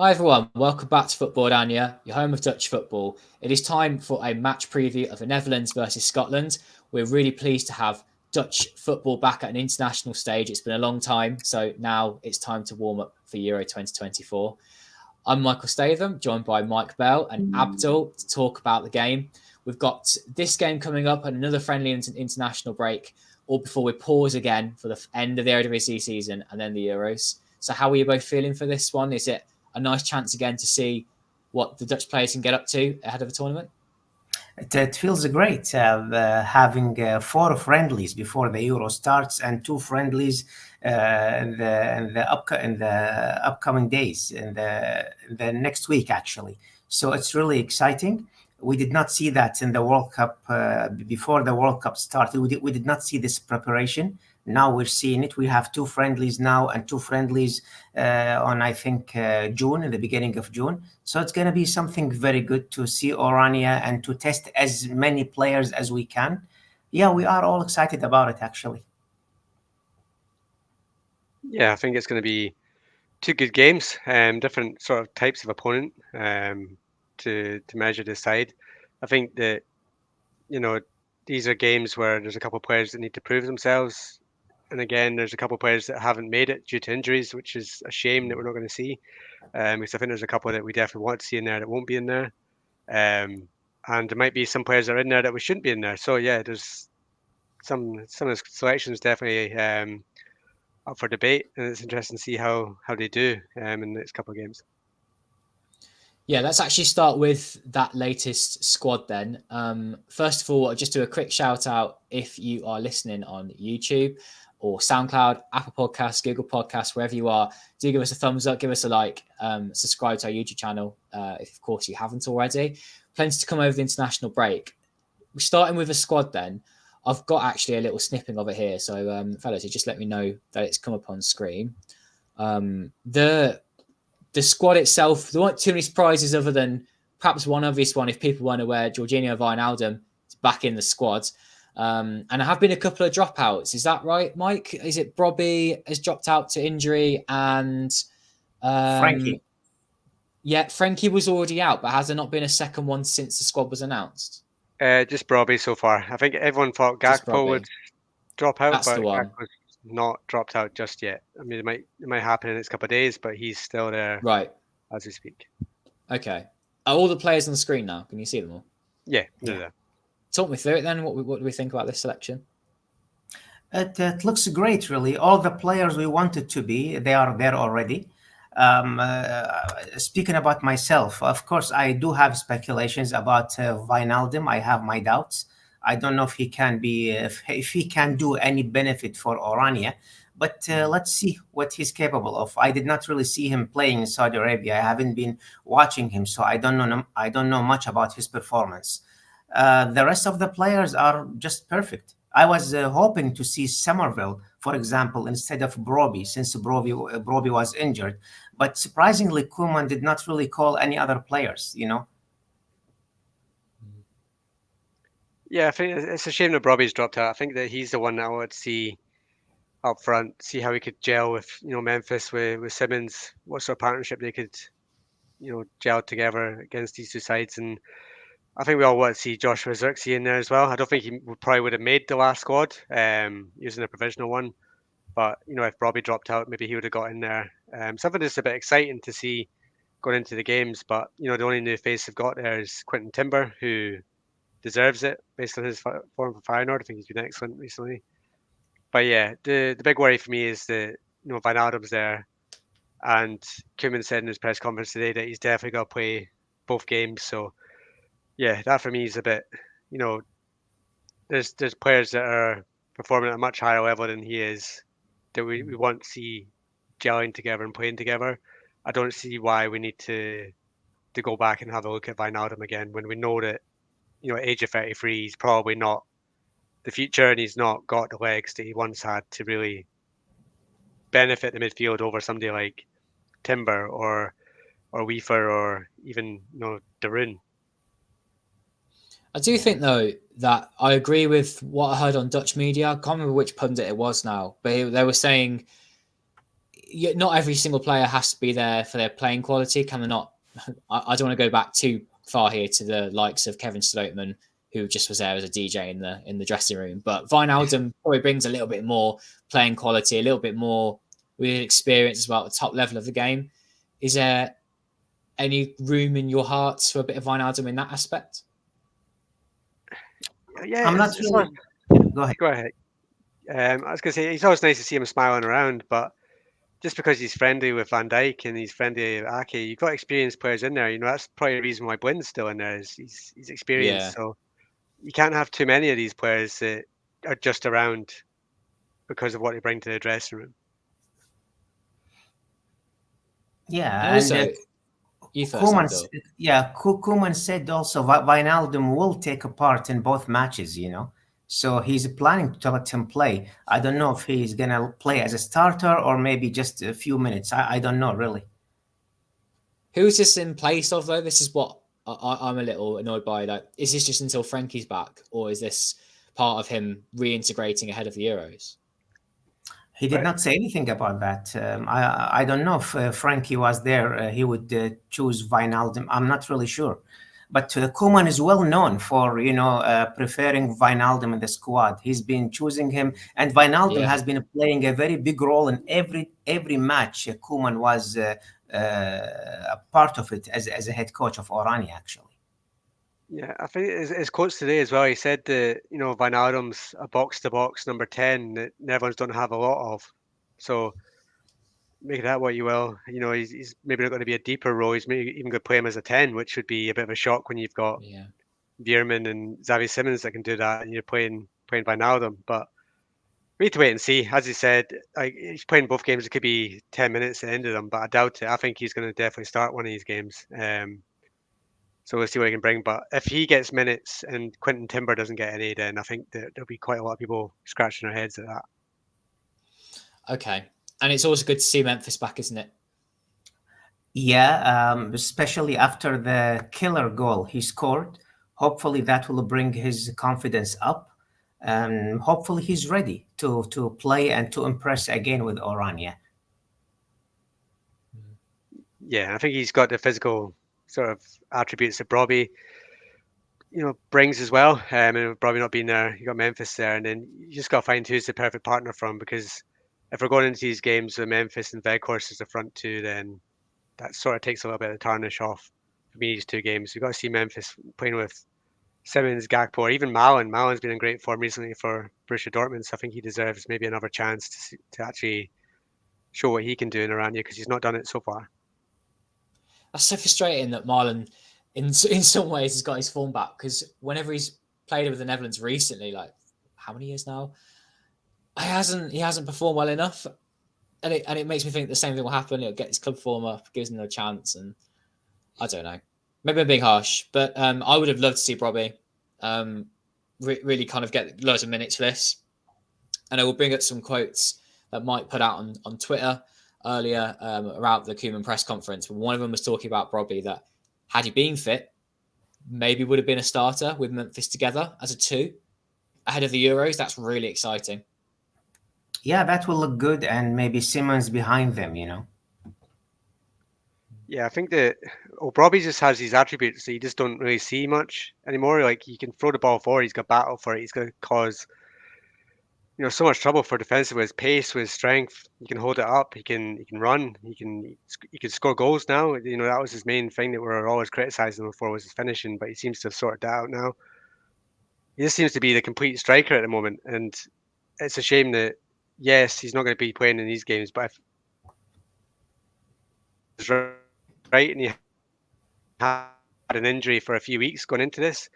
Hi everyone, welcome back to Football-Oranje, your home of Dutch football. It is time for a match preview of the Netherlands versus Scotland. We're really pleased to have Dutch football back at an international stage. It's been a long time, so now it's time to warm up for Euro 2024. I'm Michael Statham, joined by Mike Bell and Abdul to talk about the game. We've got this game coming up and another friendly international break, all before we pause again for the end of the Eredivisie season and then the Euros. So how are you both feeling for this one? Is it a nice chance again to see what the Dutch players can get up to ahead of the tournament? It feels great having 4 friendlies before the Euro starts and 2 friendlies in the upcoming days in the next week actually. So it's really exciting. We did not see that in the World Cup before the World Cup started. We did not see this preparation. Now we're seeing it. We have 2 friendlies now and 2 friendlies on, I think, June, in the beginning of June. So it's going to be something very good to see Orania and to test as many players as we can. Yeah, we are all excited about it, actually. Yeah, I think it's going to be 2 good games, different sort of types of opponent to measure this side. I think that, these are games where there's a couple of players that need to prove themselves. And again, there's a couple of players that haven't made it due to injuries, which is a shame that we're not going to see. Because I think there's a couple that we definitely want to see in there that won't be in there. And there might be some players that are in there that we shouldn't be in there. So yeah, there's some of the selections definitely up for debate, and it's interesting to see how they do in the next couple of games. Yeah, let's actually start with that latest squad then. First of all, I'll just do a quick shout out if you are listening on YouTube or SoundCloud, Apple Podcasts, Google Podcasts, wherever you are. Do give us a thumbs up, give us a like, subscribe to our YouTube channel if, of course, you haven't already. Plenty to come over the international break. We're starting with a squad then. I've got actually a little snipping of it here. So, fellas, you just let me know that it's come up on screen. The squad itself, there weren't too many surprises other than perhaps one obvious one, if people weren't aware, Jorginho Wijnaldum is back in the squad. And there have been a couple of dropouts. Is that right, Mike? Is it Brobby has dropped out to injury and Frankie. Yeah, Frankie was already out, but has there not been a second one since the squad was announced? Just Brobby so far. I think everyone thought Gakpo would drop out, That's but the one. Gakpo's not dropped out just yet. I mean, it might happen in the next couple of days, but he's still there right as we speak. Okay. Are all the players on the screen now? Can you see them all? Yeah, they're there. Talk me through it then. What do we think about this selection? It looks great, really. All the players we wanted to be, they are there already. Speaking about myself, of course, I do have speculations about Wijnaldum. I have my doubts. I don't know if he can be, if he can do any benefit for Orania. But let's see what he's capable of. I did not really see him playing in Saudi Arabia. I haven't been watching him, so I don't know. I don't know much about his performance. The rest of the players are just perfect. I was hoping to see Somerville, for example, instead of Broby, since Broby was injured. But surprisingly, Koeman did not really call any other players, Yeah, I think it's a shame that Brobby's dropped out. I think that he's the one that I would see up front, see how he could gel with, Memphis, with Simmons, what sort of partnership they could, gel together against these two sides. And I think we all want to see Joshua Zirkzee in there as well. I don't think he probably would have made the last squad using a provisional one. But, if Robbie dropped out, maybe he would have got in there. Something that's a bit exciting to see going into the games. But, the only new face they've got there is Quentin Timber, who deserves it based on his form for Feyenoord. I think he's been excellent recently. But yeah, the big worry for me is that, Wijnaldum's there. And Koeman said in his press conference today that he's definitely got to play both games. So, yeah, that for me is a bit, there's players that are performing at a much higher level than he is that we want to see gelling together and playing together. I don't see why we need to go back and have a look at Wijnaldum again when we know that, at age of 33, he's probably not the future and he's not got the legs that he once had to really benefit the midfield over somebody like Timber or Weaver or even, Darun. I do think, though, that I agree with what I heard on Dutch media. I can't remember which pundit it was now, but they were saying not every single player has to be there for their playing quality. Can they not? I don't want to go back too far here to the likes of Kevin Strootman, who just was there as a DJ in the dressing room. But Wijnaldum probably brings a little bit more playing quality, a little bit more with experience as well at the top level of the game. Is there any room in your hearts for a bit of Wijnaldum in that aspect? Yeah, I'm not it's really. Go ahead. Go ahead. I was going to say, it's always nice to see him smiling around, but just because he's friendly with Van Dijk and he's friendly with Ake, you've got experienced players in there. That's probably the reason why Blynn's still in there. Is he's experienced, Yeah. so you can't have too many of these players that are just around because of what they bring to the dressing room. Yeah, and also, you first, Koeman, Abdul. Koeman said also Wijnaldum will take a part in both matches, So he's planning to let him play. I don't know if he's going to play as a starter or maybe just a few minutes. I don't know, really. Who is this in place of, though? This is what I'm a little annoyed by. Like, is this just until Frankie's back, or is this part of him reintegrating ahead of the Euros? He did not say anything about that. I don't know if Frankie was there. He would choose Wijnaldum. I'm not really sure. But Koeman is well known for, preferring Wijnaldum in the squad. He's been choosing him, and Wijnaldum has been playing a very big role in every match. Koeman was a part of it as a head coach of Oranje, actually. Yeah, I think his quotes today as well. He said that Wijnaldum's a box-to-box number 10 that Netherlands don't have a lot of. So make that what you will. He's maybe not going to be a deeper role. He's maybe even going to play him as a 10, which would be a bit of a shock when you've got Veerman and Xavi Simons that can do that, and you're playing Wijnaldum. But we need to wait and see. As he said, he's playing both games. It could be 10 minutes at the end of them, but I doubt it. I think he's going to definitely start one of these games. So we'll see what he can bring. But if he gets minutes and Quentin Timber doesn't get any, then I think that there'll be quite a lot of people scratching their heads at that. Okay. And it's also good to see Memphis back, isn't it? Yeah, especially after the killer goal he scored. Hopefully that will bring his confidence up. And hopefully he's ready to play and to impress again with Oranje. Yeah, I think he's got the physical sort of attributes that Brobbey, brings as well. And Brobbey not being there, you got Memphis there, and then you just got to find who's the perfect partner from. Because if we're going into these games with Memphis and Weghorst as the front two, then that sort of takes a little bit of the tarnish off for me. These two games, you've got to see Memphis playing with Simons, Gakpo, or even Malen. Malen's been in great form recently for Borussia Dortmund, so I think he deserves maybe another chance to actually show what he can do in Oranje, because he's not done it so far. That's so frustrating that Malen, in some ways, has got his form back, because whenever he's played with the Netherlands recently, like how many years now, he hasn't performed well enough, and it makes me think the same thing will happen. He'll get his club form up, gives him a chance, and I don't know. Maybe I'm being harsh, but I would have loved to see Brobbey really kind of get loads of minutes for this. And I will bring up some quotes that Mike put out on Twitter earlier around the Koeman press conference. One of them was talking about Brobbey, that had he been fit, maybe would have been a starter with Memphis together as a 2 ahead of the Euros. That's really exciting. Yeah, that will look good, and maybe Simons behind them, Yeah, I think that Brobbey just has these attributes that you just don't really see much anymore. Like, he can throw the ball forward, he's got battle for it, he's going to cause so much trouble for defensive with his pace, with his strength. He can hold it up, he can run, he can score goals now. That was his main thing that we were always criticizing him for, was his finishing, but he seems to have sorted that out now. He just seems to be the complete striker at the moment, and it's a shame that, yes, he's not going to be playing in these games, but if he's right and he had an injury for a few weeks going into this,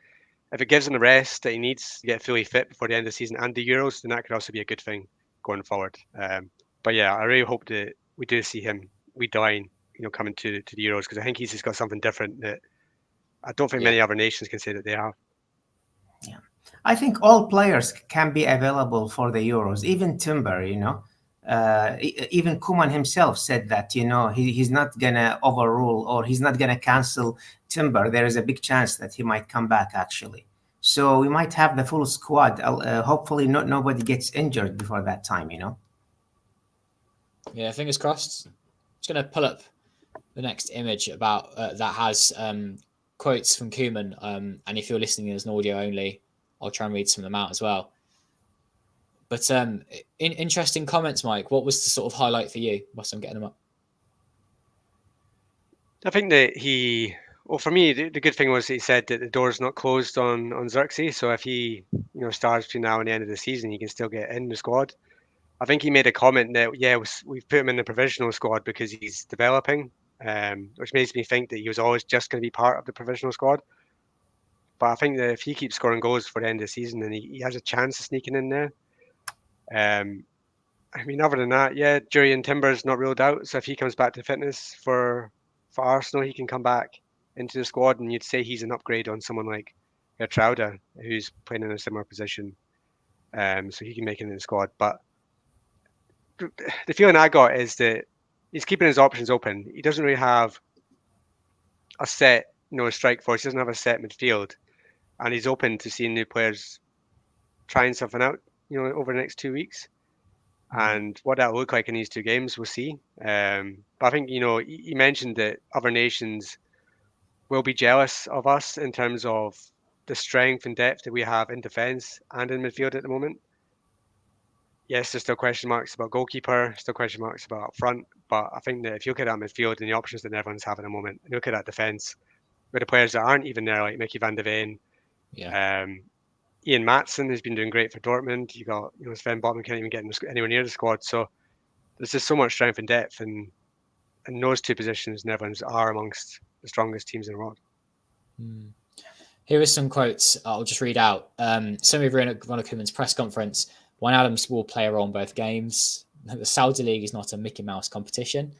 if it gives him the rest that he needs to get fully fit before the end of the season and the Euros, then that could also be a good thing going forward. But yeah, I really hope that we do see him redying, coming to the Euros, because I think he's just got something different that I don't think many other nations can say that they have. Yeah, I think all players can be available for the Euros, even Timber, even Koeman himself said that, he's not going to overrule, or he's not going to cancel Timber. There is a big chance that he might come back, actually. So we might have the full squad. Hopefully nobody gets injured before that time, Yeah, fingers crossed. Just going to pull up the next image about that has quotes from Koeman. And if you're listening as an audio only, I'll try and read some of them out as well. But interesting comments, Mike. What was the sort of highlight for you? Whilst I'm getting them up. I think that for me, the good thing was he said that the door's not closed on Xerxes. So if he, starts between now and the end of the season, he can still get in the squad. I think he made a comment that, we've put him in the provisional squad because he's developing, which makes me think that he was always just going to be part of the provisional squad. But I think that if he keeps scoring goals for the end of the season, then he has a chance of sneaking in there. Other than that, Jurriën Timber's not ruled out. So if he comes back to fitness for Arsenal, he can come back into the squad, and you'd say he's an upgrade on someone like Gertruida, who's playing in a similar position. So he can make it in the squad. But the feeling I got is that he's keeping his options open. He doesn't really have a set, strike force. He doesn't have a set midfield, and he's open to seeing new players trying something out, over the next 2 weeks. And what that'll look like in these 2 games, we'll see. But I think, he mentioned that other nations will be jealous of us in terms of the strength and depth that we have in defence and in midfield at the moment. Yes, there's still question marks about goalkeeper, still question marks about up front. But I think that if you look at that midfield and the options that everyone's having at the moment, and look at that defence with the players that aren't even there, like Mickey van de Ven, Ian Maatsen, who's been doing great for Dortmund. You got, Sven Botman can't even get anywhere near the squad. So there's just so much strength and depth, and those 2 positions, Netherlands are amongst the strongest teams in the world. Here are some quotes I'll just read out. Some of Ronald Koeman's press conference. Wijnaldum will play a role in both games. The Saudi League is not a Mickey Mouse competition.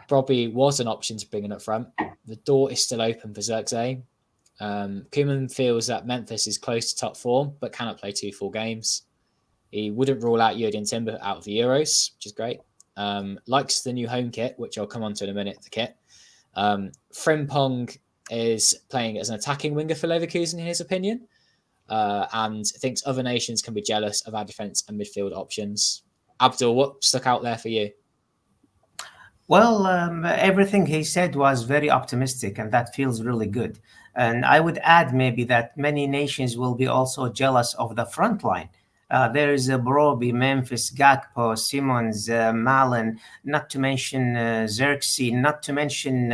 Brobbey was an option to bring in up front. The door is still open for Xerxes. Koeman feels that Memphis is close to top form, but cannot play 2 full games. He wouldn't rule out Jurriën Timber out of the Euros, which is great. Likes the new home kit, which I'll come on to in a minute, the kit. Frimpong is playing as an attacking winger for Leverkusen, in his opinion, and thinks other nations can be jealous of our defence and midfield options. Abdul, what stuck out there for you? Well, everything he said was very optimistic, and that feels really good. And I would add maybe that many nations will be also jealous of the front line. There is Brobbey, Memphis, Gakpo, Simons, Malen, not to mention Xerxes, not to mention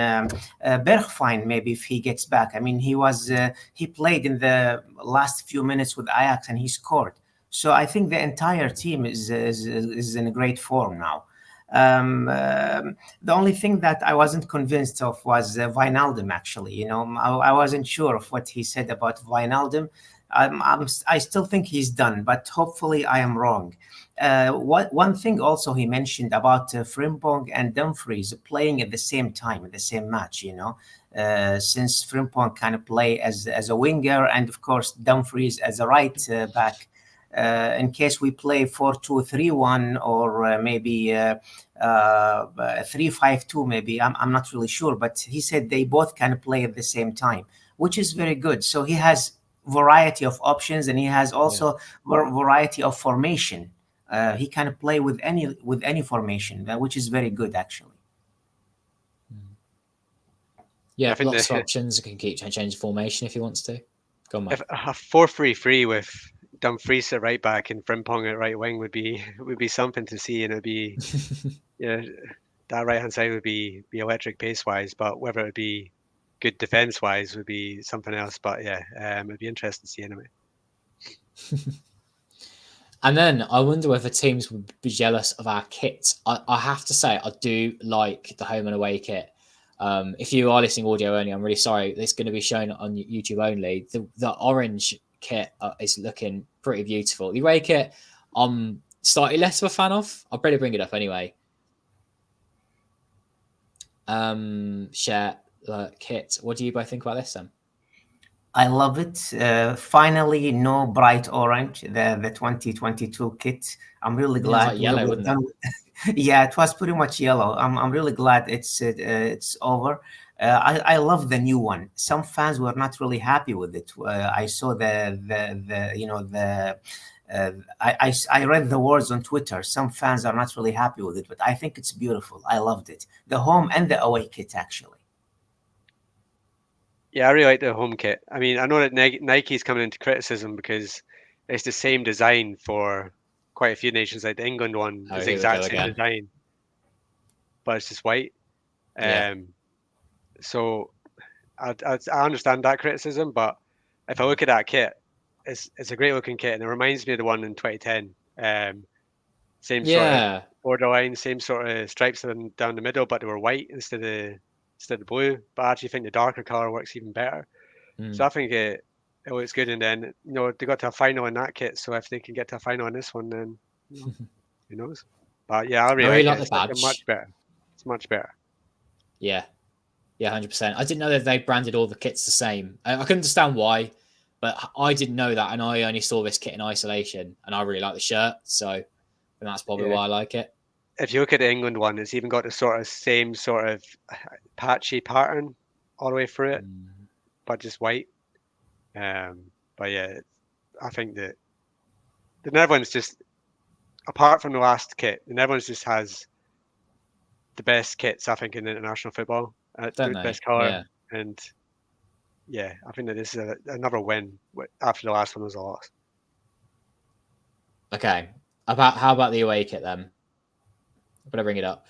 Bergwijn, maybe if he gets back. I mean, he played in the last few minutes with Ajax and he scored. So I think the entire team is in great form now. The only thing that I wasn't convinced of was Wijnaldum, actually. I wasn't sure of what he said about Wijnaldum. I still think he's done, but hopefully I am wrong. One thing also he mentioned about Frimpong and Dumfries playing at the same time, in the same match, since Frimpong kind of play as a winger and, of course, Dumfries as a right back. In case we play 4-2-3-1 or maybe 3-5-2, maybe, I'm not really sure, but he said they both kind of play at the same time, which is very good. So he has variety of options, and he has also variety of formation. He can play with any formation, which is very good, actually. Yeah, lots of options. He can keep changing formation if he wants to. Go on, Mike. A 4-3-3 with Dumfries at right back and Frimpong at right wing would be something to see, and it'd be that right hand side would be electric pace wise, but whether it be good defense wise would be something else. But it'd be interesting to see anyway. And then I wonder whether teams would be jealous of our kit. I have to say, I do like the home and away kit. If you are listening audio only, I'm really sorry. It's going to be shown on YouTube only. The orange kit is looking pretty beautiful. The away kit, I'm slightly less of a fan of. I'll probably bring it up anyway. Share the kit. What do you both think about this, Sam? I love it. Finally, no bright orange, the 2022 kit. I'm really glad. It was like yellow, wasn't it? Yeah, it was pretty much yellow. I'm really glad it's over. I love the new one. Some fans were not really happy with it. I saw the I read the words on Twitter. Some fans are not really happy with it, but I think it's beautiful. I loved it. The home and the away kit, actually. Yeah, I really like the home kit. I mean, I know that Nike's coming into criticism because it's the same design for quite a few nations. Like the England one Oh, is the here we go exact same again. design, but it's just white. Yeah. So I understand that criticism, but if I look at that kit, it's a great looking kit, and it reminds me of the one in 2010. Same sort of Yeah. borderline, same sort of stripes down the middle, but they were white instead of blue. But I actually think the darker color works even better. So Mm. I think it looks good. And then they got to a final in that kit, so if they can get to a final in this one, then who knows? But yeah, I I really really like like it. the It's much badge. better. It's much better. Yeah. Yeah, 100%. I didn't know that they branded all the kits the same. I can understand why, but I didn't know that, and I only saw this kit in isolation, and I really like the shirt, so that's probably Yeah. why I like it. If you look at the England one, it's even got the same sort of patchy pattern all the way through it, Mm. but just white. But yeah, I think that the Netherlands just, apart from the last kit, the Netherlands just has the best kits, I think, in international football. Don't The they? best color, Yeah. and yeah, I think that this is another win after the last one was a loss. Okay. How about the away kit then? I'm gonna bring it up.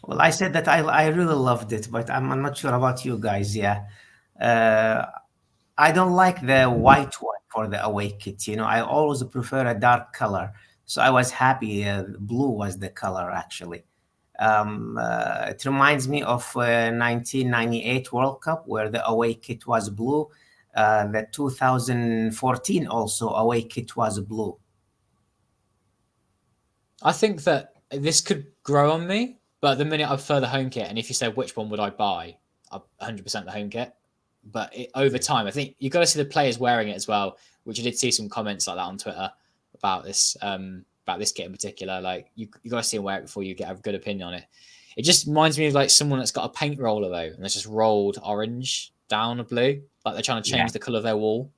Well, I said that I really loved it, but I'm not sure about you guys. Yeah. Uh, I don't like the white one for the away kit. I always prefer a dark color. So I was happy blue was the color actually. It reminds me of 1998 World Cup where the away kit was blue. The 2014 also away kit was blue. I think that this could grow on me, but the minute I prefer the home kit, and if you say which one would I buy, I'm 100% the home kit. But over Yeah. time, I think you've got to see the players wearing it as well, which I did see some comments like that on Twitter about this kit in particular. Like you got to see them wear it before you get a good opinion on it. It just reminds me of like someone that's got a paint roller though, and it's just rolled orange down a blue, like they're trying to Yeah. change the color of their wall.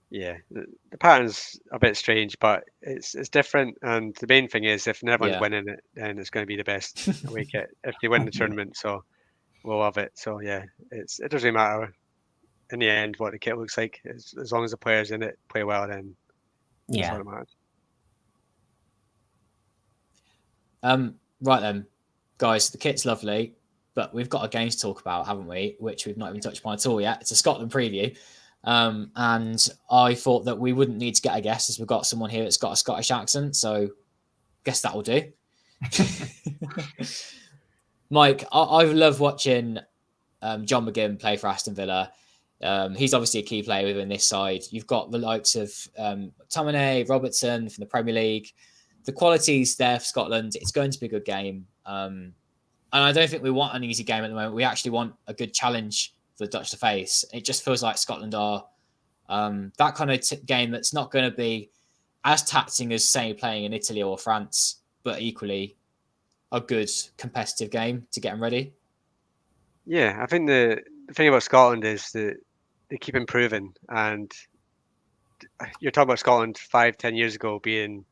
Yeah, the pattern's a bit strange, but it's different. And the main thing is, if Netherlands Yeah. winning it, then it's going to be the best away kit if they win the tournament. So we'll love it. So yeah, it doesn't really matter in the end what the kit looks like. As long as the players in it play well, then that's all Yeah. that matters. Right then, guys, the kit's lovely, but we've got a game to talk about, haven't we? Which we've not even touched upon at all yet. It's a Scotland preview. And I thought that we wouldn't need to get a guest as we've got someone here that's got a Scottish accent, so guess that'll do. Mike, I love watching John McGinn play for Aston Villa. He's obviously a key player within this side. You've got the likes of McTominay, Robertson from the Premier League. The quality's there for Scotland. It's going to be a good game. And I don't think we want an easy game at the moment. We actually want a good challenge for the Dutch to face. It just feels like Scotland are that kind of game that's not going to be as taxing as, say, playing in Italy or France, but equally a good competitive game to get them ready. Yeah, I think the thing about Scotland is that they keep improving, and you're talking about Scotland 5, 10 years ago being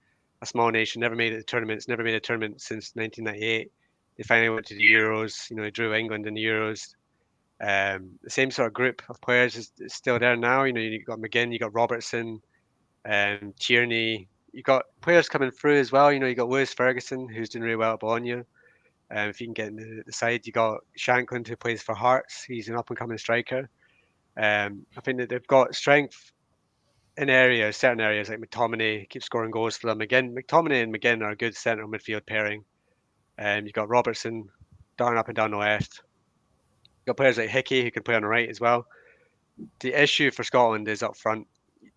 a small nation, never made it to tournaments, never made a tournament since 1998. They finally went to the Euros. They drew England in the Euros. The same sort of group of players is still there now. You got McGinn, you got Robertson, Tierney. You got players coming through as well. You got Lewis Ferguson, who's doing really well at Bologna. If you can get in the side, you got Shankland, who plays for Hearts. He's an up and coming striker. I think that they've got strength in certain areas like McTominay keeps scoring goals for them. Again, McTominay and McGinn are a good central midfield pairing. You've got Robertson darting up and down the left. You've got players like Hickey who can play on the right as well. The issue for Scotland is up front.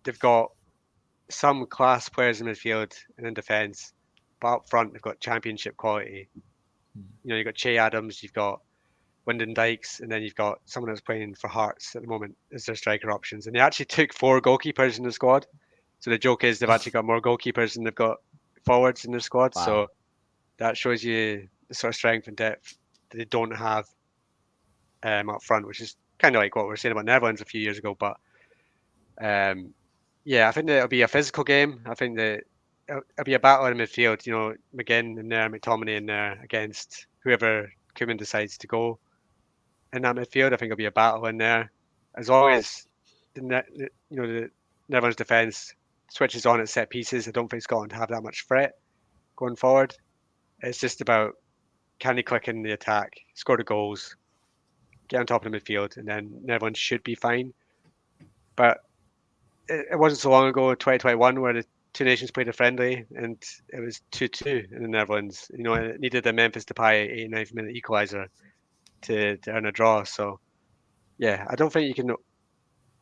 They've got some class players in midfield and in defence, but up front they've got championship quality. You've got Che Adams, you've got Wyndon Dykes, and then you've got someone that's playing for Hearts at the moment as their striker options. And they actually took 4 goalkeepers in the squad. So the joke is they've actually got more goalkeepers than they've got forwards in their squad. Wow. So that shows you the sort of strength and depth that they don't have up front, which is kind of like what we were saying about Netherlands a few years ago. But Yeah, I think that it'll be a physical game. I think that it'll be a battle in midfield. You know, McGinn in there, McTominay in there against whoever Koeman decides to go in that midfield. I think it'll be a battle in there. As long as the Netherlands defence switches on at set pieces, I don't think Scotland have that much threat going forward. It's just about can they click in the attack, score the goals, get on top of the midfield, and then Netherlands should be fine. But it wasn't so long ago, 2021, where the two nations played a friendly and it was 2-2 in the Netherlands. You know, it needed a Memphis Depay 89th minute equaliser to earn a draw. So, yeah, I don't think you can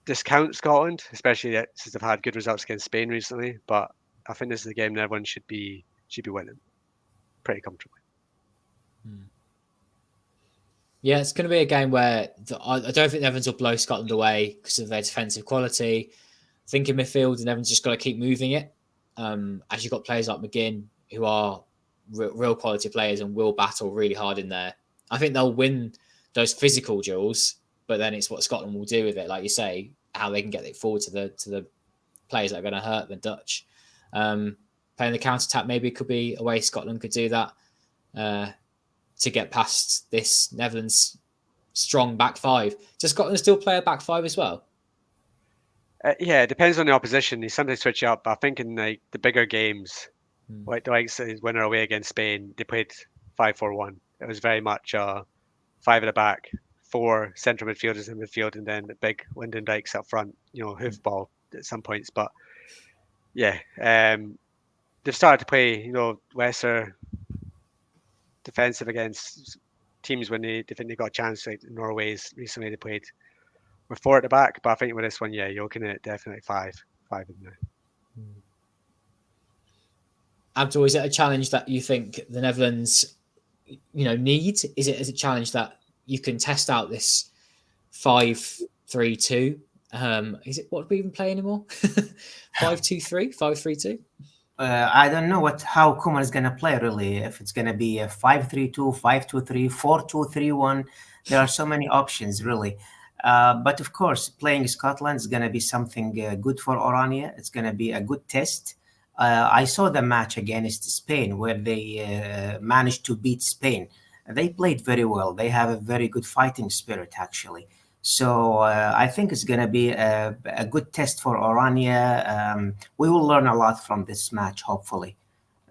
discount Scotland, especially since they've had good results against Spain recently. But I think this is a game that everyone should be winning pretty comfortably. Yeah, it's going to be a game where I don't think Netherlands will blow Scotland away because of their defensive quality. I think in midfield, and everyone's just got to keep moving it. As you've got players like McGinn who are real quality players and will battle really hard in there. I think they'll win those physical duels, but then it's what Scotland will do with it, like you say, how they can get it forward to the players that are going to hurt the Dutch. Playing the counter attack maybe could be a way Scotland could do that to get past this Netherlands strong back five. Does Scotland still play a back five as well? Yeah, it depends on the opposition. They sometimes switch up. But I think in like the bigger games, like the likes of winner away against Spain, they played 5-4-1. It was very much five at the back, four central midfielders in midfield, and then the big Lyndon Dykes up front. You know, hoofball at some points. But yeah, they've started to play. You know, lesser defensive against teams when they think they got a chance. Like Norway's recently, they played with four at the back. But I think with this one, yeah, you're looking at definitely five in there. Abdul, is it a challenge that you think the Netherlands, need? Is it a challenge that you can test out this 5-3-2? Is it what do we even play anymore? 5-2-3, 5-3-2. I don't know how Koeman is going to play really. If it's going to be a 5-3-2, 5-2-3, 4-2-3-1, there are so many options really. But of course, playing Scotland is going to be something good for Oranje. It's going to be a good test. I saw the match against Spain where they managed to beat Spain. They played very well. They have a very good fighting spirit, actually. So I think it's going to be a good test for Oranje. We will learn a lot from this match, hopefully.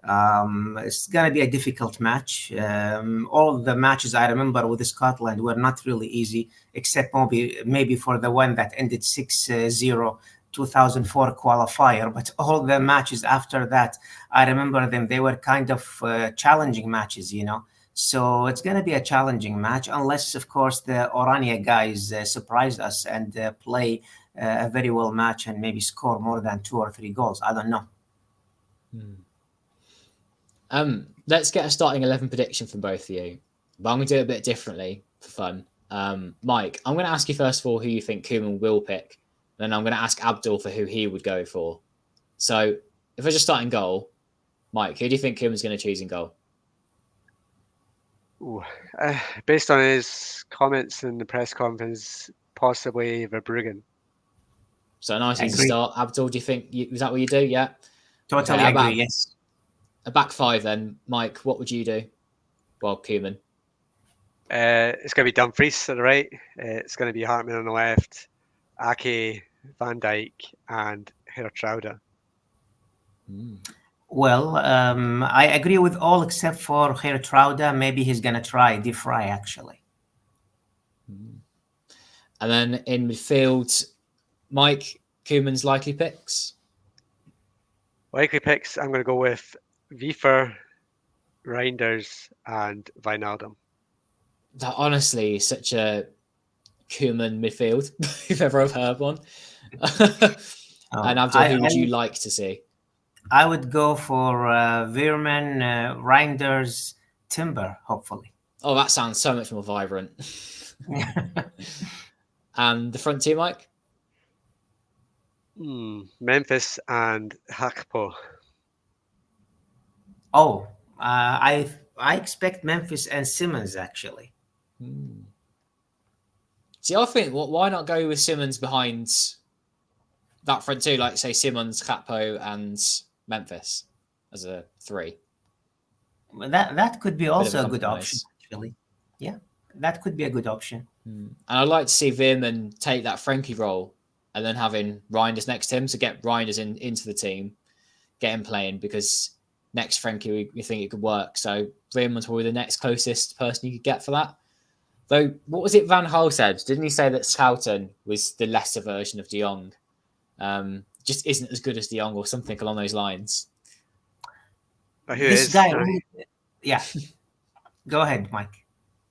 It's going to be a difficult match. All the matches I remember with Scotland were not really easy, except maybe for the one that ended 6-0, 2004 qualifier. But all the matches after that, I remember them. They were kind of challenging matches, So it's going to be a challenging match, unless, of course, the Oranje guys surprise us and play a very well match and maybe score more than 2 or 3 goals. I don't know. Let's get a starting 11 prediction from both of you. But I'm going to do it a bit differently for fun. Mike, I'm going to ask you first of all who you think Koeman will pick. Then I'm going to ask Abdul for who he would go for. So if I just start in goal, Mike, who do you think Koeman's going to choose in goal? Ooh, based on his comments in the press conference, possibly Verbruggen. So a nice easy start. Abdul, do you think, is that what you do? Yeah. Totally agree, yes. A back five then. Mike, what would you do? Well, Koeman. It's going to be Dumfries at the right. It's going to be Hartman on the left. Ake, Van Dijk, and Geertruida. Well, I agree with all except for Geertruida. Maybe he's going to try De Vrij, actually. And then in midfield, Mike, Koeman's likely picks? Likely picks, I'm going to go with Wiefer, Reinders, and Wijnaldum. That honestly is such a Koeman midfield, if ever I've heard one. And Abdul, who would you like to see? I would go for Veerman, Reinders, Timber, hopefully. Oh, that sounds so much more vibrant. And the front two, Mike? Memphis and Hakpo. Oh, I expect Memphis and Simmons, actually. See, I think, why not go with Simmons behind that front two, like say Simmons, Capo, and Memphis as a 3. That could be also a good option, compromise. actually. Yeah, that could be a good option. And I'd like to see Veerman take that Frankie role and then having Reinders next to him to get Reinders into the team, get him playing, because next Frankie, we think it could work. So Veerman's probably the next closest person you could get for that. Though, what was it Van Gaal said? Didn't he say that Schouten was the lesser version of De Jong? Just isn't as good as De Jong or something along those lines. This guy, yeah. Go ahead, Mike.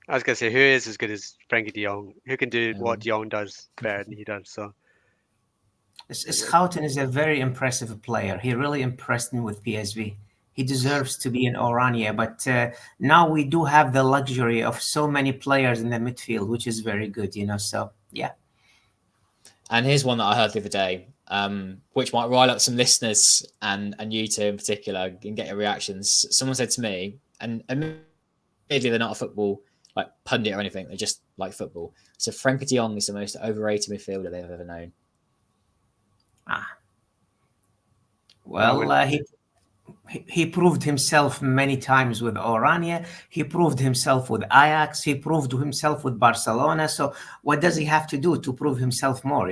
I was going to say, who is as good as Frankie De Jong? Who can do what De Jong does better than he does? So Schouten is a very impressive player. He really impressed me with PSV. He deserves to be in Oranje, but now we do have the luxury of so many players in the midfield, which is very good, so yeah. And here's one that I heard the other day, which might rile up some listeners and you two in particular and get your reactions. Someone said to me, and admittedly they're not a football like pundit or anything, they just like football. So Frankie De Jong is the most overrated midfielder they've ever known. Well, he proved himself many times with Oranje. He proved himself with Ajax. He proved himself with Barcelona. So what does he have to do to prove himself more,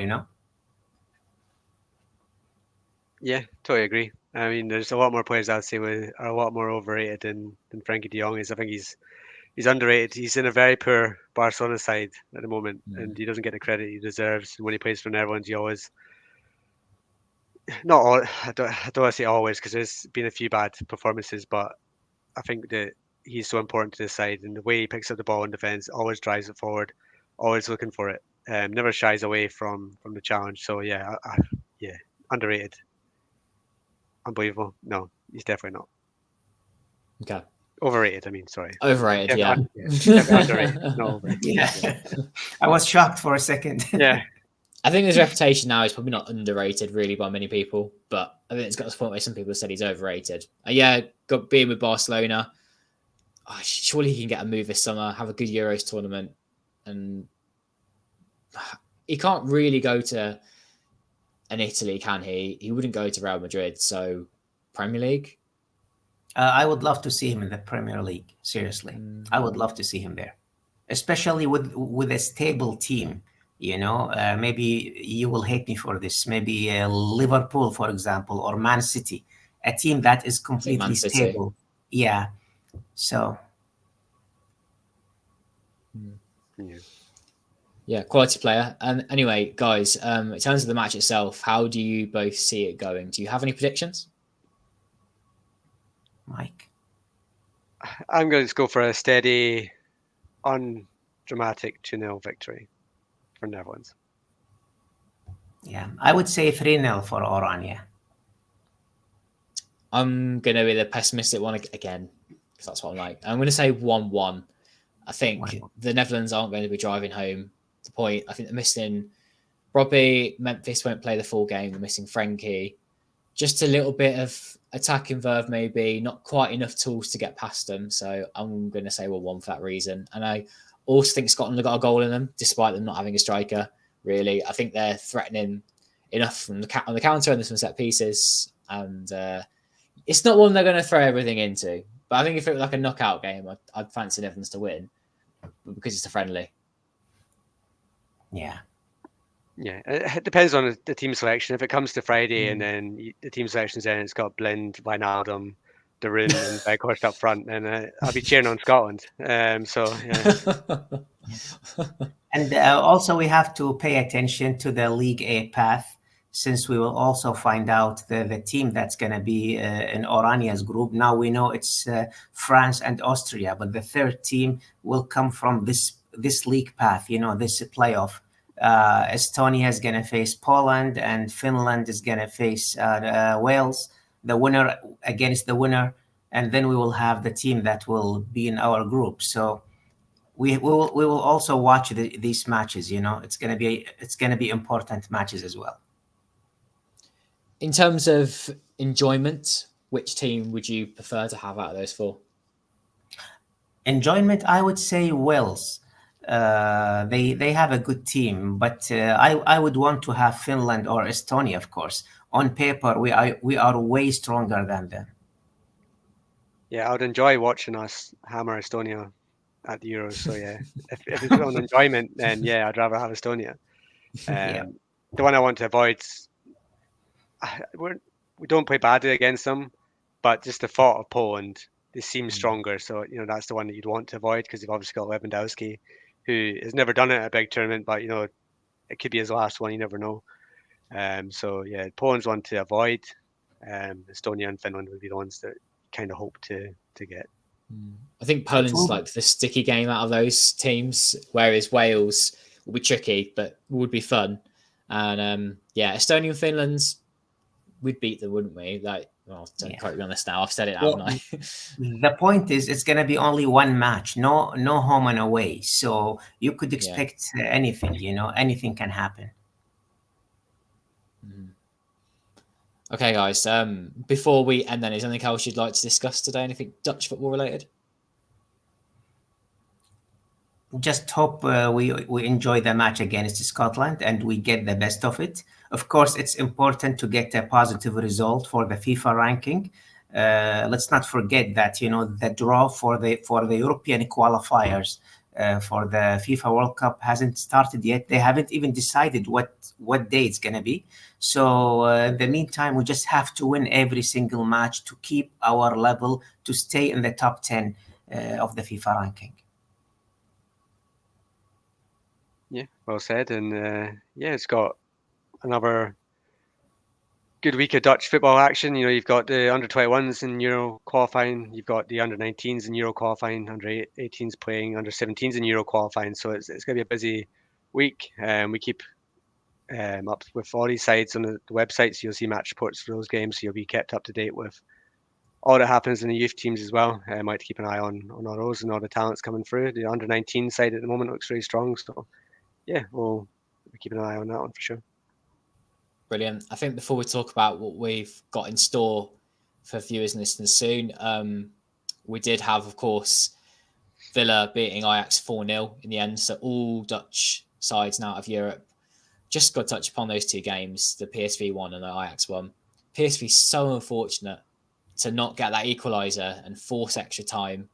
Yeah, totally agree. I mean, there's a lot more players I'd say are a lot more overrated than Frankie De Jong is. I think he's underrated. He's in a very poor Barcelona side at the moment, and he doesn't get the credit he deserves. When he plays for the Netherlands, he always, not all, I don't want to say always, because there's been a few bad performances, but I think that he's so important to this side, and the way he picks up the ball in defence, always drives it forward, always looking for it, never shies away from the challenge. So yeah, yeah, underrated. Unbelievable. No, he's definitely not. Okay. Overrated, I mean, sorry. Overrated, yeah. Underrated, no overrated. Yeah. I was shocked for a second. Yeah. I think his reputation now is probably not underrated really by many people, but I think it's got to the point where some people have said he's overrated. Being with Barcelona, surely he can get a move this summer, have a good Euros tournament, and he can't really go to an Italy, can he? He wouldn't go to Real Madrid, so Premier League? I would love to see him in the Premier League, seriously. I would love to see him there, especially with a stable team. Maybe you will hate me for this. Maybe Liverpool, for example, or Man City, a team that is completely stable. Yeah. So. Yeah, quality player. And anyway, guys, in terms of the match itself, how do you both see it going? Do you have any predictions? Mike? I'm going to go for a steady, undramatic 2-0 victory for Netherlands. Yeah, I would say 3-0 for Oranje. I'm going to be the pessimistic one again, because that's what I'm like. I'm going to say 1-1. I think the Netherlands aren't going to be driving home the point. I think they're missing Robbie. Memphis won't play the full game. They're missing Frankie. Just a little bit of attacking verve, maybe. Not quite enough tools to get past them. So I'm going to say 1-1 for that reason. And I also think Scotland have got a goal in them, despite them not having a striker, really. I think they're threatening enough from on the counter and there's some set pieces. And it's not one they're going to throw everything into. But I think if it was like a knockout game, I'd fancy Netherlands to win, because it's a friendly. Yeah. Yeah, it depends on the team selection. If it comes to Friday and then the team selection's in, it's got Blind, Wijnaldum, De Roon, and Weghorst up front, and I'll be cheering on Scotland. So yeah. And also we have to pay attention to the League A path, since we will also find out the team that's going to be in Oranje's group. Now we know it's France and Austria, but the third team will come from this league path, this playoff. Estonia is going to face Poland, and Finland is going to face Wales, the winner against the winner, and then we will have the team that will be in our group. So we will also watch these matches. It's going to be important matches as well. In terms of enjoyment, which team would you prefer to have out of those four? Enjoyment, I would say Wales. They have a good team, but I would want to have Finland or Estonia, of course. On paper, we are way stronger than them. Yeah, I would enjoy watching us hammer Estonia at the Euros. So yeah, if it's on enjoyment, then yeah, I'd rather have Estonia. Yeah. The one I want to avoid, we're, we don't play badly against them, but just the thought of Poland, they seem stronger. So that's the one that you'd want to avoid because you've obviously got Lewandowski, who has never done it at a big tournament, but it could be his last one. You never know. So yeah, Poland's one to avoid. Estonia and Finland would be the ones that kind of hope to get. I think It Poland's will. like the sticky game out of those teams, whereas Wales will be tricky, but would be fun. And yeah, Estonia and Finland, we'd beat them, wouldn't we? Like, well, don't Yeah. quote me on this now. I've said it, haven't Well, I? the point is, it's gonna be only one match, no home and away. So you could Yeah. expect anything. Anything can happen. Okay, guys. Before we end, then, is there anything else you'd like to discuss today? Anything Dutch football related? Just hope we enjoy the match against Scotland and we get the best of it. Of course, it's important to get a positive result for the FIFA ranking. Let's not forget that the draw for the European qualifiers for the FIFA World Cup hasn't started yet. They haven't even decided what day it's gonna be. So in the meantime, we just have to win every single match to keep our level to stay in the top 10 of the FIFA ranking. Yeah, well said. And yeah, it's got another good week of Dutch football action. You've got the under 21s in Euro qualifying, you've got the under 19s in Euro qualifying, under 18s playing, under 17s in Euro qualifying. So it's going to be a busy week. We keep up with all these sides on the website, so you'll see match reports for those games. So you'll be kept up to date with all that happens in the youth teams as well. I might keep an eye on all those and all the talents coming through. The under 19 side at the moment looks really strong. So yeah, we'll keep an eye on that one for sure. Brilliant. I think before we talk about what we've got in store for viewers and listeners soon, we did have, of course, Villa beating Ajax 4-0 in the end. So all Dutch sides now out of Europe. Just got to touch upon those two games, the PSV one and the Ajax one. PSV so unfortunate to not get that equaliser and force extra time.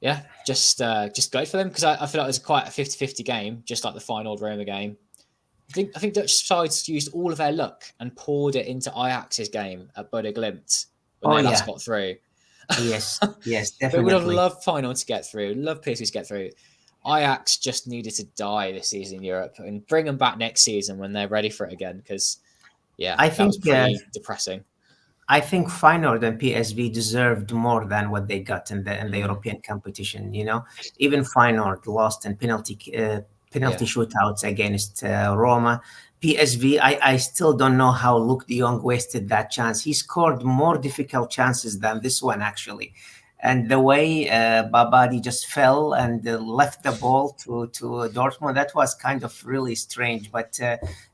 Yeah, just go for them because I feel like it was quite a 50-50 game, just like the final Roma game. I think Dutch sides used all of their luck and poured it into Ajax's game at Bode Glimt when Oh they last yeah. got through. Yes, yes, They would have definitely. loved final to get through, loved PSV to get through. Ajax just needed to die this season in Europe and bring them back next season when they're ready for it again. Because yeah, I that was think pretty depressing. I think Feyenoord and PSV deserved more than what they got in the European competition. Even Feyenoord lost in penalty Yeah, shootouts against Roma. PSV, I still don't know how Luke De Jong wasted that chance. He scored more difficult chances than this one actually. And the way Babadi just fell and left the ball to Dortmund, that was kind of really strange. But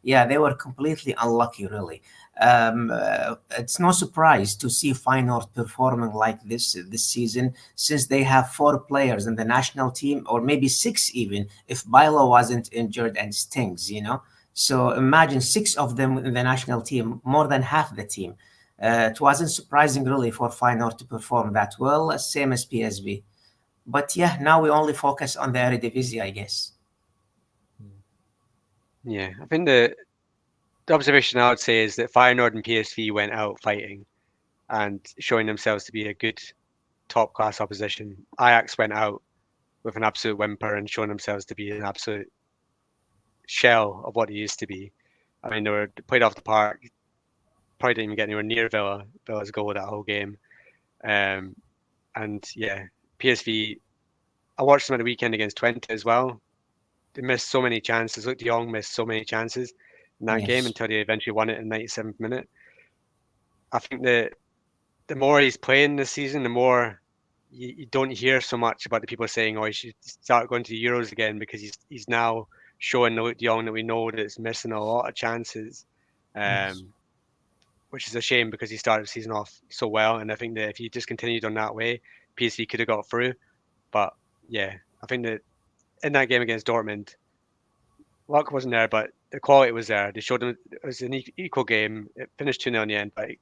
yeah, they were completely unlucky, really. It's no surprise to see Feyenoord performing like this season, since they have four players in the national team, or maybe six even, if Bilo wasn't injured and Stings. So imagine six of them in the national team, more than half the team. It wasn't surprising really for Feyenoord to perform that well, same as PSV. But yeah, now we only focus on the Eredivisie, I guess. Yeah, I think the observation I would say is that Feyenoord and PSV went out fighting and showing themselves to be a good top class opposition. Ajax went out with an absolute whimper and showing themselves to be an absolute shell of what they used to be. I mean, they were played off the park, probably didn't even get anywhere near Villa's goal that whole game. Um, and yeah, PSV, I watched them at the weekend against Twente as well. They missed so many chances. Luke De Jong missed so many chances in that game Yes. until they eventually won it in 97th minute. I think that the more he's playing this season, the more you don't hear so much about the people saying, "Oh, he should start going to the Euros again," because he's now showing the Luke De Jong that we know that it's missing a lot of chances, Yes. which is a shame because he started the season off so well. And I think that if he just continued on that way, PSV could have got through. But yeah, I think that in that game against Dortmund, luck wasn't there, but the quality was there. They showed them it was an equal game. It finished 2-0 in the end, but it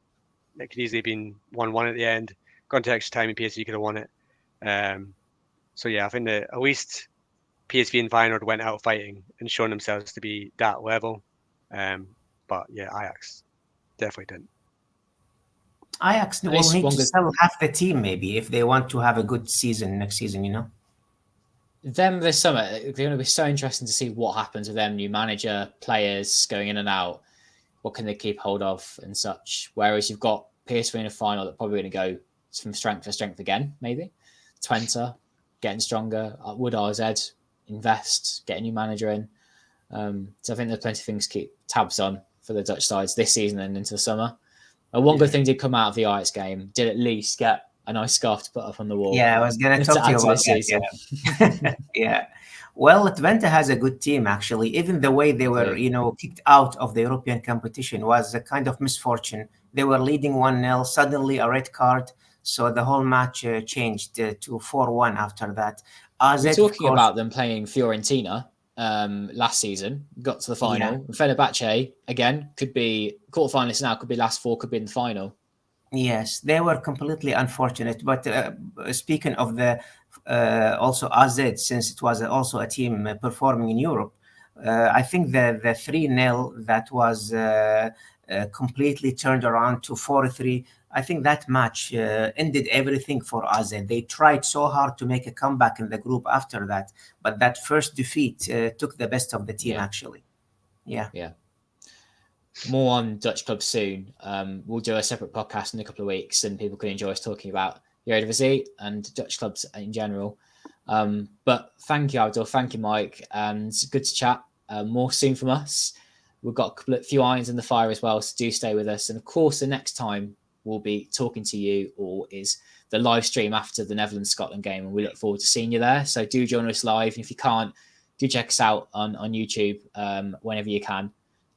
could easily have been 1-1 at the end. Gone to extra time and PSG could have won it. So yeah, I think that at least PSV and Feyenoord went out fighting and shown themselves to be that level. But yeah, Ajax definitely didn't. Ajax will need to sell half the team maybe if they want to have a good season next season, you know? Them this summer, they're going to be so interesting to see what happens with them. New manager, players going in and out. What can they keep hold of and such? Whereas you've got PSV in a final that probably going to go from strength to strength again, maybe. Twente getting stronger. Would RZ invest, get a new manager in? So I think there's plenty of things to keep tabs on for the Dutch sides this season and into the summer. One good thing did come out of the Ajax game, did at least get a nice scarf to put up on the wall. Yeah, I was going to talk to you about that. Yeah. Yeah. Well, Twente has a good team, actually. Even the way they were, kicked out of the European competition was a kind of misfortune. They were leading 1-0, suddenly a red card. So the whole match changed to 4-1 after that. We're talking about them playing Fiorentina last season, got to the final. Yeah. Fenerbahce, again, could be quarterfinalists now, could be last four, could be in the final. Yes, they were completely unfortunate. But speaking of the also AZ, since it was also a team performing in Europe, I think the 3-0 that was completely turned around to 4-3. I think that match ended everything for AZ. They tried so hard to make a comeback in the group after that, but that first defeat took the best of the team, actually. Yeah. More on Dutch clubs soon. We'll do a separate podcast in a couple of weeks, and people can enjoy us talking about the Eredivisie and Dutch clubs in general. But thank you, Abdul. Thank you, Mike. And good to chat. More soon from us. We've got a few irons in the fire as well, so do stay with us. And of course, the next time we'll be talking to you or is the live stream after the Netherlands-Scotland game, and we look forward to seeing you there. So do join us live. And if you can't, do check us out on YouTube whenever you can.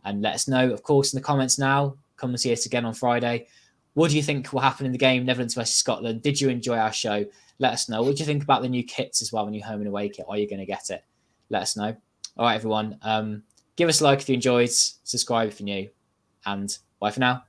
And let us know, of course, in the comments now. Come and see us again on Friday. What do you think will happen in the game, Netherlands versus Scotland? Did you enjoy our show? Let us know. What do you think about the new kits as well, the new home and away kit? Are you going to get it? Let us know. All right, everyone. Give us a like if you enjoyed. Subscribe if you're new. And bye for now.